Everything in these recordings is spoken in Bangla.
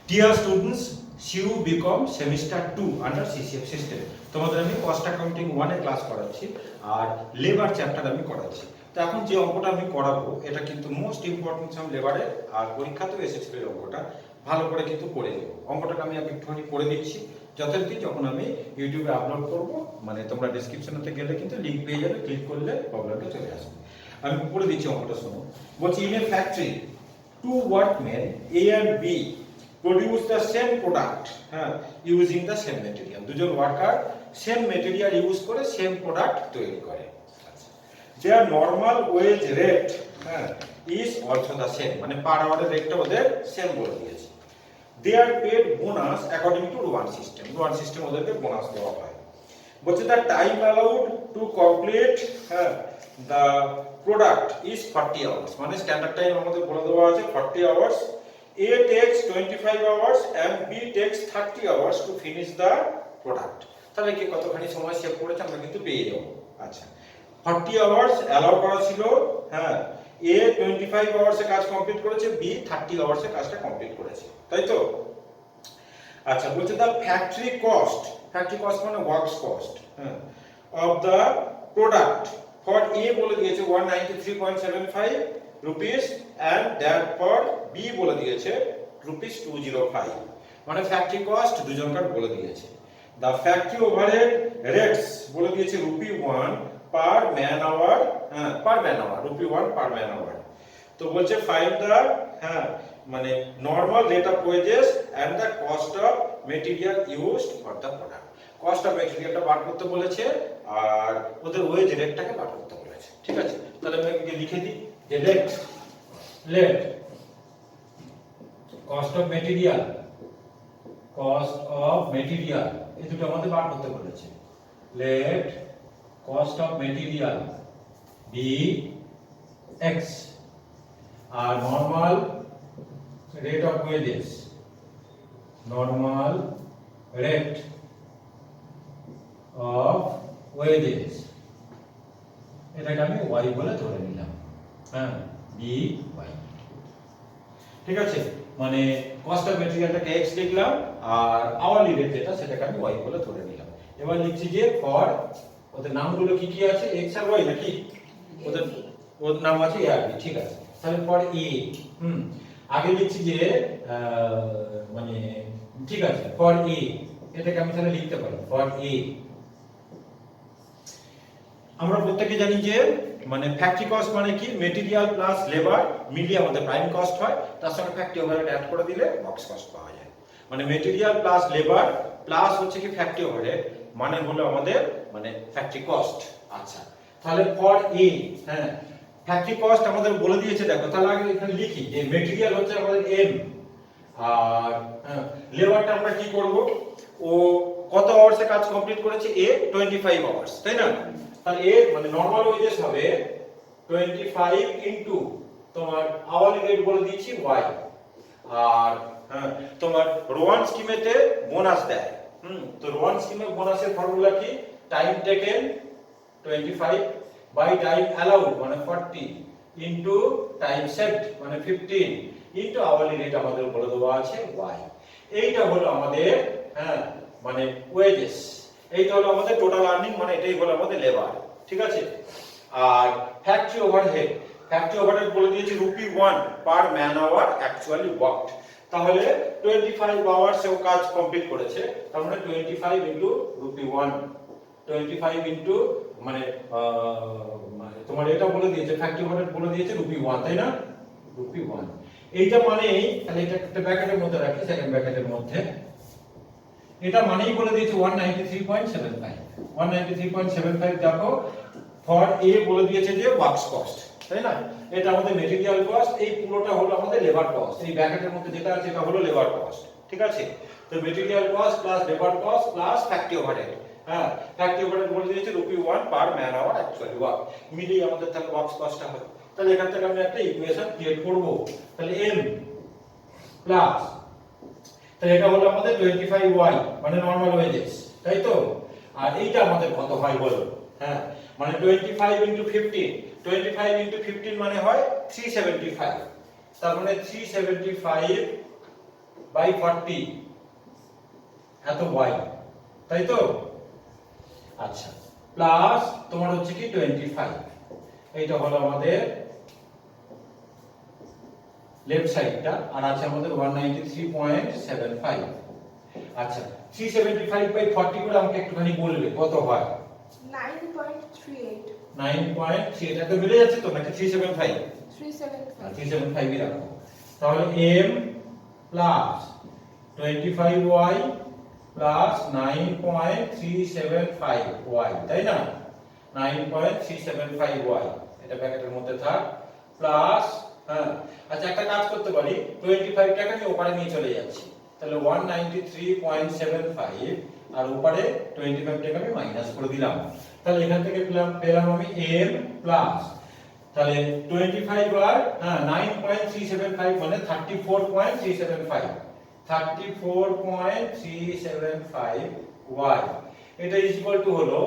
Deer students, CU BCom semester 2 under CCF system. তোমাদের আমি কস্ট অ্যাকাউন্টিং 1 এ ক্লাস করাচ্ছি আর লেবার চ্যাপ্টার আমি করাচ্ছি। তো এখন যে অঙ্কটা আমি করাবো এটা কিন্তু মোস্ট ইম্পর্টেন্ট সাম লেবারের, আর পরীক্ষাতেও এসেছিল এই অঙ্কটা। ভালো করে কিন্তু পড়ে নেব। অঙ্কটাকে আমি একটুখানি করে দিচ্ছি, যথারীতি যখন আমি ইউটিউবে আপলোড করব, মানে তোমরা ডেসক্রিপশনেতে গেলে কিন্তু লিংক পেয়ে যাবে, ক্লিক করলে প্রবলেমটা চলে আসবে। আমি পড়ে দিচ্ছি অঙ্কটা, শোনো। বলছি, in a factory two workmen A and B produce the same product using the same material. দুজন ওয়ার্কার সেম মেটেরিয়াল ইউজ করে সেম প্রোডাক্ট তৈরি করে। their normal wage rate is also the same, মানে পার আওয়ারের রেটটা ওদের সেম বলে দিয়েছে। they are paid bonus according to Rowan system. Rowan system ওদেরকে বোনাস দেওয়া হয়। বলছে the time allowed to complete the product is 40 hours, মানে স্ট্যান্ডার্ড টাইম আমাদের বলে দেওয়া আছে 40 hours. A takes 25 hours and B takes 30 hours to finish the product. তাহলে কি কতখানি সময় সেভ করেছে আমরা কিন্তু পেয়ে যাব। আচ্ছা, 40 আওয়ার্স অ্যালাউ করা ছিল, A 25 আওয়ার্সে কাজ কমপ্লিট করেছে, B 30 আওয়ার্সে কাজটা কমপ্লিট করেছে, তাই তো? আচ্ছা, বলছে দা ফ্যাক্টরি কস্ট মানে works cost of the product for A বলে দিয়েছে 193.75 rupees and that for B বলে দিয়েছে রুপিস 205, মানে ফ্যাক্টরি কস্ট দুজনকার বলে দিয়েছে। দা ফ্যাক্টরি ওভারহেড রেটস বলে দিয়েছে rupee 1 per man hour, rupee 1 per man hour. তো বলছে ফাইন্ড দা মানে normal rate of wages and the cost of material used for the product. Cost of মেটেরিয়ালটা বার করতে বলেছে আর ওদের ওয়েজ রেটটাকে বার করতে বলেছে। ঠিক আছে, তাহলে আমি লিখে দিই যে লেট কস্ট অফ মেটেরিয়াল এই দুটো আমাদের বার করতে বলেছে। Let cost of material be x আর নরমাল রেট অফ ওয়েজেস, এটাকে আমি y বলে ধরে নিলাম। বি ওয়াই, ঠিক আছে, মানে কস্ট অফ মেটেরিয়ালটাকে x লিখলাম আর আওয়ারলি রেট যেটা সেটাকে আমি y বলে ধরে নিলাম। এবার লিখছি যে ফর, ওদের নামগুলো কি কি আছে, x আর y নাকি? ওদের নাম আছে a আর b, ঠিক আছে। তাহলে ফর a আগে লিখছি যে মানে ঠিক আছে, ফর a এটাকে আমি তাহলে লিখতে পারি ফর a। আমরা প্রত্যেকে জানি যে মানে ফ্যাক্টরি কস্ট মানে কি, মেটেরিয়াল প্লাস লেবার মিলিয়ে আমাদের প্রাইম কস্ট হয়, তার সঙ্গে ফ্যাক্টরি ওভারহেড অ্যাড করে দিলে বক্স কস্ট পাওয়া যায়। মানে মেটেরিয়াল প্লাস লেবার প্লাস হচ্ছে কি ফ্যাক্টরি ওভারহেড, মানে হলো আমাদের মানে ফ্যাক্টরি কস্ট। আচ্ছা, তাহলে ফর এ ফ্যাক্টরি কস্ট আমাদের বলে দিয়েছে, দেখো তাহলে আগে এখানে লিখি যে মেটেরিয়াল হচ্ছে আমাদের এম আর লেবারটা আমরা কি করব, ও কত আওয়ার্সে কাজ কমপ্লিট করেছে, এ 25 আওয়ার্স, তাই না? তাহলে এ মানে নরমাল ওয়েজেস হবে 25 ইনটু তোমার আওয়ারলি রেট বলে দিয়েছি y, আর তোমার রোয়ান স্কিমেতে বোনাস দেয়। তো রোয়ান স্কিমে বোনাসের ফর্মুলা কি, time taken 25 by time allowed মানে 40 ইনটু টাইম সেভড মানে 15 ইনটু আওয়ারলি রেট আমাদের বলে দেওয়া আছে y। এইটা হলো আমাদের মানে ওয়েজেস, এইটা হলো আমাদের টোটাল আর্নিং, মানে এটাই হলো আমাদের লেবার, ঠিক আছে। আর ফ্যাক্টরি ওভারহেড বলে দিয়েছে rupee 1 per man hour actually worked. তাহলে 25 আওয়ার্স এও কাজ কমপ্লিট করেছে, তার মানে 25 ইনটু রুপি 1, 25 ইনটু মানে তোমার এটা বলে দিয়েছে ফ্যাক্টরি ওভারহেড বলে দিয়েছে রুপি 1, তাই না? রুপি 1 এইটা মানেই, তাহলে এটা একটা ব্র্যাকেটের মধ্যে রাখি, সেকেন্ড ব্র্যাকেটের মধ্যে এটা মানেই বলে দিয়েছে 193.75 দেখো ফর এ বলে দিয়েছে যে ওয়ার্কস কস্ট, তাই না? এটা আমাদের মেটেরিয়াল কস্ট, এই পুরোটা হলো আমাদের লেবার কস্ট, এই ব্র্যাকেটের মধ্যে যেটা আছে এটা হলো লেবার কস্ট, ঠিক আছে। তো material cost plus labour cost plus factory overhead, factory overhead বলে দিয়েছে rupee 1 per man hour actually work, মিলিয়ে আমাদের তাহলে ওয়ার্কস কস্টটা হয়। তাহলে এখান থেকে আমি একটা ইকুয়েশন ক্রিয়েট করব, তাহলে m প্লাস, তাহলে এটা হলো আমাদের 25y মানে নরমাল ওয়েজেস, তাই তো? আর এইটা আমাদের কত হয় বলো, মানে 25 ইনটু 15 মানে হয় 375, তার মানে 375 বাই 40 এত y, তাই তো? আচ্ছা, প্লাস তোমার হচ্ছে কি 25, এইটা হলো আমাদের লেফট সাইডটা, আর আছে আমাদের 193.75। আচ্ছা, 375 বাই 40 করে আমাকে একটুখানি বলবে কত হয়? 9.38। 9.3, এটা তো মিলে যাচ্ছে তো নাকি 375? 375। 375 ই রাখো। তাহলে m plus 25y plus 9.375y, তাই না? 9.375y, এটা ব্র্যাকেটের মধ্যে থাক, প্লাস, হ্যাঁ আচ্ছা একটা কাজ করতে পারি, 25 টাকে আমি ওপারে নিয়ে চলে যাচ্ছি, তাহলে 193.75 আর ওপারে 25 টাকে আমি মাইনাস করে দিলাম, তাহলে এখান থেকে পেলাম আমি m প্লাস, তাহলে 25 আর 9.375 মানে 34.375, 34.375y, এটা ইজ ইকুয়াল টু হলো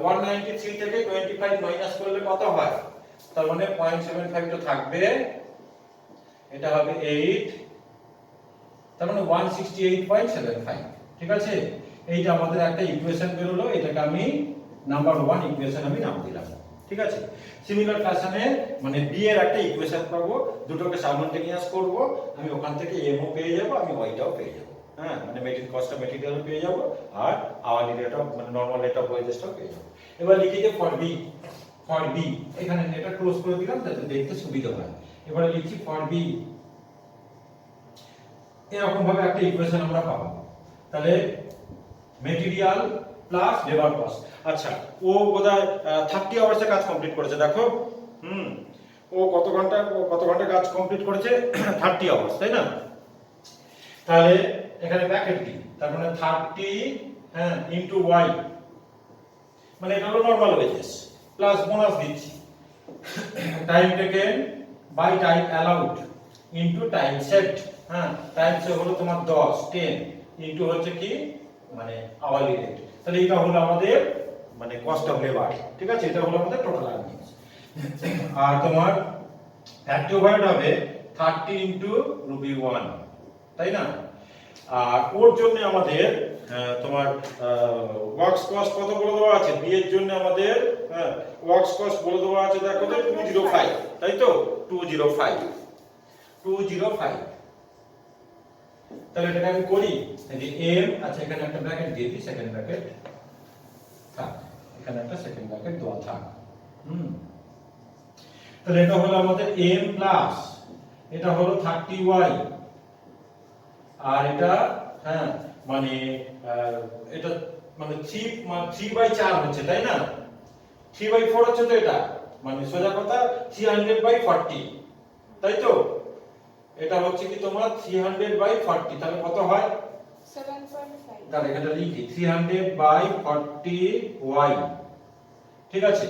193 থেকে 25 মাইনাস করলে কত হয়? তার মানে 0.75 তো থাকবে, এটা হবে 8, তার মানে 168.75, ঠিক আছে? এইটা আমাদের একটা ইকুয়েশন বের হলো, এটাকে আমি নাম্বার 1 ইকুয়েশন আমি নাম দিলাম, ঠিক আছে? সিমিলার ফ্যাশনে মানে b এর একটা ইকুয়েশন পাবো, দুটোকে সাইমultaneous করব, আমি ওখান থেকে m ও পেয়ে যাব, আমি y টাও পেয়ে যাব, হ্যাঁ মানে মেটেরিয়াল কস্ট অফ মেটেরিয়াল পেয়ে যাব, আর আওয়ারলি রেট অফ মানে নরমাল রেট অফ ওয়েজেসটাও পেয়ে যাব। এবার লিখি যে ফর b, এখানে এটা ক্লোজ করে দিলাম যাতে দেখতে সুবিধা হয়। এবারে লিখছি ফর b, এরকম ভাবে একটা ইকুয়েশন আমরা পাবো, তাহলে মেটেরিয়াল প্লাস লেবার কস্ট। আচ্ছা, ও বোধহয় 30 আওয়ার্সে কাজ কমপ্লিট করেছে, দেখো, ও কত ঘন্টা কাজ কমপ্লিট করেছে? 30 আওয়ার্স, তাই না? তাহলে এখানে ব্র্যাকেট দিই, তার মানে 30 ইনটু y, মানে এটা হলো নরমাল ওয়েজেস, প্লাস বোনাস দিচ্ছি, time taken by time allowed into time saved, time save হলো তোমার 10 ইনটু হচ্ছে কি মানে আওয়ারলি রেট, তাহলে এটা হলো আমাদের মানে কস্ট অফ লেবার, ঠিক আছে? এটা হলো আমাদের টোটাল আর্নিংস। আর তোমার ফ্যাক্টরি ওভারহেড হবে 30 ইনটু রুপি 1, তাই না? আর ওর জন্য আমাদের তোমার ওয়ার্কস কস্ট কত বলে দেওয়া আছে? বি এর জন্য আমাদের ওয়ার্কস কস্ট বলে দেওয়া আছে, দেখো তো 205, তাই তো? 205, তাহলে এটাকে আমি করি, এই যে m, আচ্ছা এখানে একটা ব্র্যাকেট দিয়ে দিই, সেকেন্ড ব্র্যাকেট থাক, এখানে একটা সেকেন্ড ব্র্যাকেট দেওয়া থাক, তাহলে এটা হলো আমাদের m প্লাস, এটা হলো 30y, আর এটা মানে এটা মানে 3/4 হচ্ছে, তাই না? 3/4 হচ্ছে তো এটা, মানে সোজা কথা 300/40, তাই তো? এটা হচ্ছে কি তোমার 300/40, তাহলে কত হয়? 7.5। তাহলে এটা লিখি 300/40y, ঠিক আছে?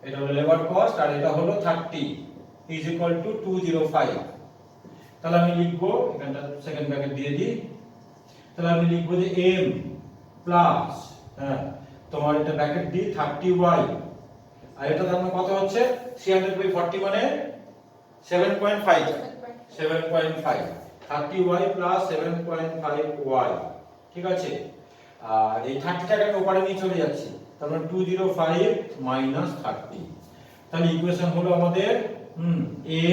এটা হলো লেবার কস্ট, আর এটা হলো 30 ইজ ইকুয়াল টু 205, তাহলে আমি লিখবো, এখানটা সেকেন্ড ব্র্যাকেট দিয়ে দিই, তাহলে আমি লিখবো যে m প্লাস, তোমার এটা ব্র্যাকেট দি 30y, আর এটা তার মানে কত হচ্ছে? 300/40 মানে 7.5, 30y প্লাস 7.5y, ঠিক আছে? আর এই 30 টাকে আমি ওপারে নিয়ে চলে যাচ্ছি, তার মানে 205 মাইনাস 30, তাহলে ইকুয়েশন হলো আমাদের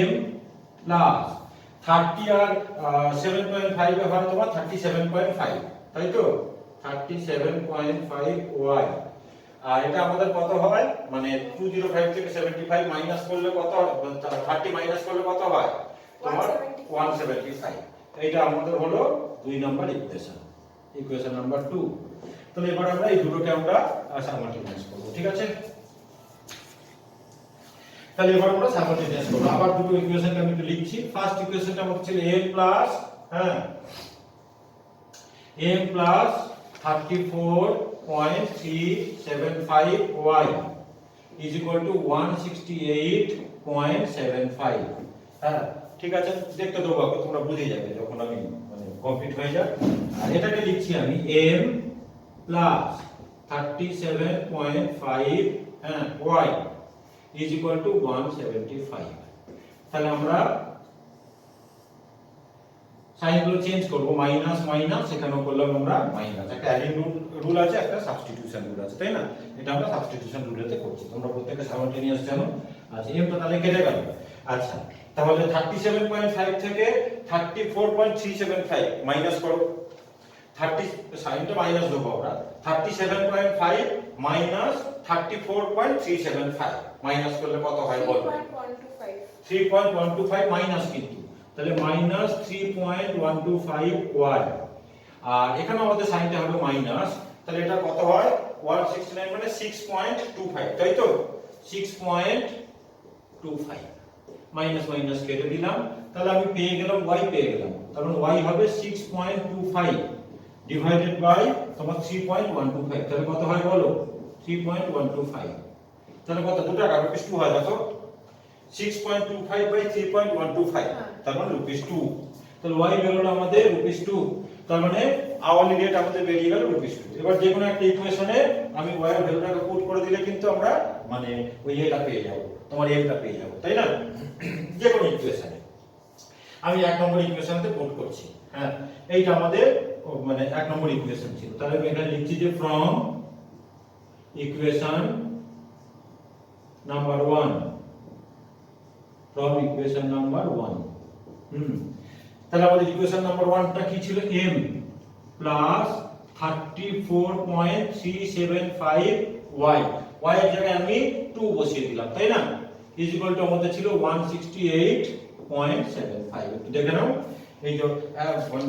m প্লাস 30 আর 7.5 এ হয় তোমার 37.5, তাই তো? 37.5y, আর এটা আমাদের কত হয়? মানে 205 থেকে 75 মাইনাস করলে কত হয়? 30 মাইনাস করলে কত হয়? তোমার 175, এইটা আমাদের হলো 2 নাম্বার ইকুয়েশন, ইকুয়েশন নাম্বার 2। তাহলে এবার আমরা এই দুটোকে আমরা সাইমালটেনিয়াস করব, ঠিক আছে? তাহলে এবার আমরা সাইমালটেনিয়াস করব, আবার দুটো ইকুয়েশনকে আমি একটু লিখছি। ফার্স্ট ইকুয়েশনটা আমাদের ছিল m plus m plus 34.375y is equal to 168.75, ঠিক আছে? দেখতে দেবো, তোমরা বুঝে যাবে যখন আমি মানে কমপ্লিট হয়ে যাবে। আর এটাকে লিখছি আমি m plus 37.5 y is equal to 175, তাহলে আমরা সাইনগুলো চেঞ্জ করব, মাইনাস মাইনাস এখানেও করলাম আমরা মাইনাস। একটা অ্যাডিং রুল আছে, একটা সাবস্টিটিউশন রুল আছে, তাই না? এটা আমরা সাবস্টিটিউশন রুলেতে করছি, তোমরা প্রত্যেকটা সাইমালটেনিয়াস জানো। আচ্ছা এমটা তাহলে কেটে গেল। আচ্ছা তাহলে 37.5 থেকে 34.375 মাইনাস করো। 30 সাইনটা মাইনাস দেবো আমরা। 37.5 মাইনাস 34.375 মাইনাস করলে কত হয় বলো? 3.125 3.125 মাইনাস, কিন্তু তাহলে মাইনাস 3.125 ওয়াই। আর এখানে আমাদের সাইনটা হবে মাইনাস, তাহলে এটা কত হয়? 169 মানে 6.25, তাই তো? 6.25 মাইনাস মাইনাস কেটে দিলাম, তাহলে আমি পেয়ে গেলাম y পেয়ে গেলাম। কারণ y হবে 6.25 ডিভাইডেড বাই তোমার 3.125, তাহলে কত হয় বলো? 3.125, তাহলে কত? 2 টাকা রুপিস 2 হয়, দেখো 6.25 বাই 3.125, তার মানে রুপিস 2। তাহলে y বেরোলো আমাদের রুপিস 2, তার মানে আওয়ারলি রেট আমাদের বেরিয়ে গেল রুপিস 2। এবার যে কোনো একটা ইকুয়েশনে আমি y এর ভ্যালুটাকে পুট করে দিলে কিন্তু আমরা মানে ওই এটা পেয়ে যাব, তোমার এমটা পেয়ে যাব, তাই না? যে কোনো ইকুয়েশনে আমি 1 নম্বর ইকুয়েশনতে পুট করছি। হ্যাঁ, এইটা আমাদের মানে 1 নম্বর ইকুয়েশন ছিল। তাহলে আমি এখানে লিখছি যে from equation number 1, from equation number 1। তাহলে আমাদের ইকুয়েশন নাম্বার 1টা কি ছিল? m প্লাস 34.375 y, y এর জায়গায় আমি 2 বসিয়ে দিলাম, তাই না? ইজ ইকুয়াল টু আমাদের ছিল 168.75। একটু দেখে নাও, এই যে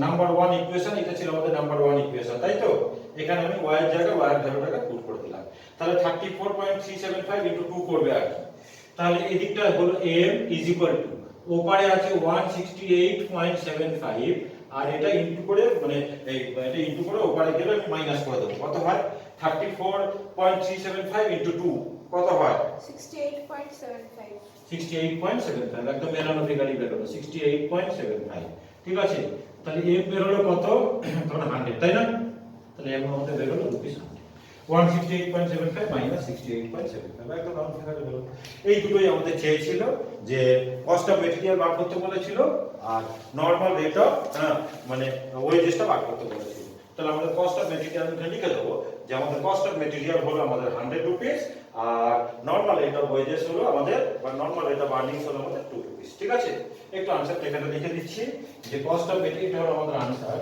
নাম্বার 1 ইকুয়েশন, এটা ছিল আমাদের নাম্বার 1 ইকুয়েশন, তাই তো? এখানে আমি y এর জায়গায় y এর ভ্যালুটাকে পুট করে দিলাম। তাহলে 34.375 ইনটু 2 করবে আর কি। তাহলে এই দিকটা হলো m ইজ ইকুয়াল টু, ওপারে আছে 168.75 আর এটা ইনটু করে মানে এটা ইনটু করে ওপারে গেলে আমি মাইনাস করে দেব। কত হয়? 34.375 ইনটু 2 কত হয়? 68.75 68.75, একদম মেলানো ফিগারই বের হলো 68.75। ঠিক আছে, তাহলে m বের হলো কত? তখন 100, তাই না? তাহলে m আমাদের বের হলো রুপিস 168.75 মাইনাস 68.75, একদম রাউন্ড ফিগারে বের হলো। এই দুটোই আমাদের চেয়েছিল, যে কস্ট অফ ম্যাটেরিয়াল বার করতে বলেছিল আর নরমাল রেট অফ মানে ওয়েজেসটা বার করতে বলেছিল। তাহলে আমাদের কস্ট অফ ম্যাটেরিয়াল লিখে দেবো যে আমাদের কস্ট অফ ম্যাটেরিয়াল হলো আমাদের 100 রুপিস আর নরমাল রেট অফ ওয়েজেস হলো আমাদের বা নরমাল রেট অফ আর্নিংস হলো আমাদের 2 রুপিস। ঠিক আছে, একটু আনসারটা এখানে লিখে দিচ্ছি যে কস্ট অফ ম্যাটেরিয়াল হলো আমাদের আনসার।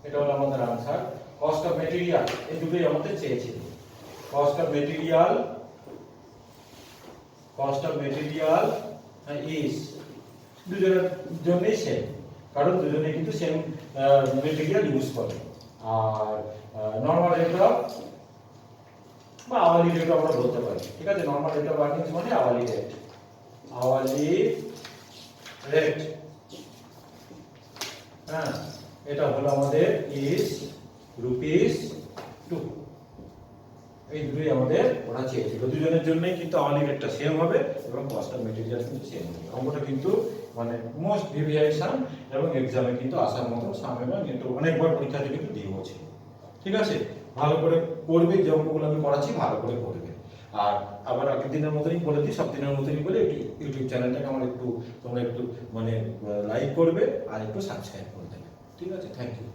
এটা হলো আমাদের আনসার। কস্ট অফ ম্যাটেরিয়াল এই দুটোই আমাদের চেয়েছিল। কস্ট অফ ম্যাটেরিয়াল ইজ দুজনের জন্যই সেম, কারণ দুজনে কিন্তু সেম ম্যাটেরিয়াল ইউজ করে। আর নরমাল রেট অফ বা আওয়ারলি রেট আমরা বলতে পারি। ঠিক আছে, নরমাল রেট অফ আর্নিংস মানে আওয়ারলি রেট। হ্যাঁ, এটা হলো আমাদের ইজ রুপিস 2। এই দুটোই আমাদের ওরা চেয়েছিল, দুজনের জন্যই কিন্তু আওয়ারলি রেটটা সেম হবে এবং কস্ট অফ ম্যাটেরিয়াল কিন্তু সেম হবে। অঙ্কটা কিন্তু মানে মোস্ট ডেভিয়েশন এবং এক্সামে কিন্তু আসার মতো সামনে কিন্তু অনেকবার পরীক্ষাতে কিন্তু দিয়েওছে। ঠিক আছে, ভালো করে পড়বে, যে অঙ্কগুলো আমি করাচ্ছি ভালো করে পড়বে। আর আবার আগের দিনের মতোই বলে দিই, সব দিনের মতোই বলে একটু ইউটিউব চ্যানেলটাকে আমার একটু তোমরা একটু মানে লাইক করবে আর একটু সাবস্ক্রাইব করে দেবে। ঠিক আছে, থ্যাংক ইউ।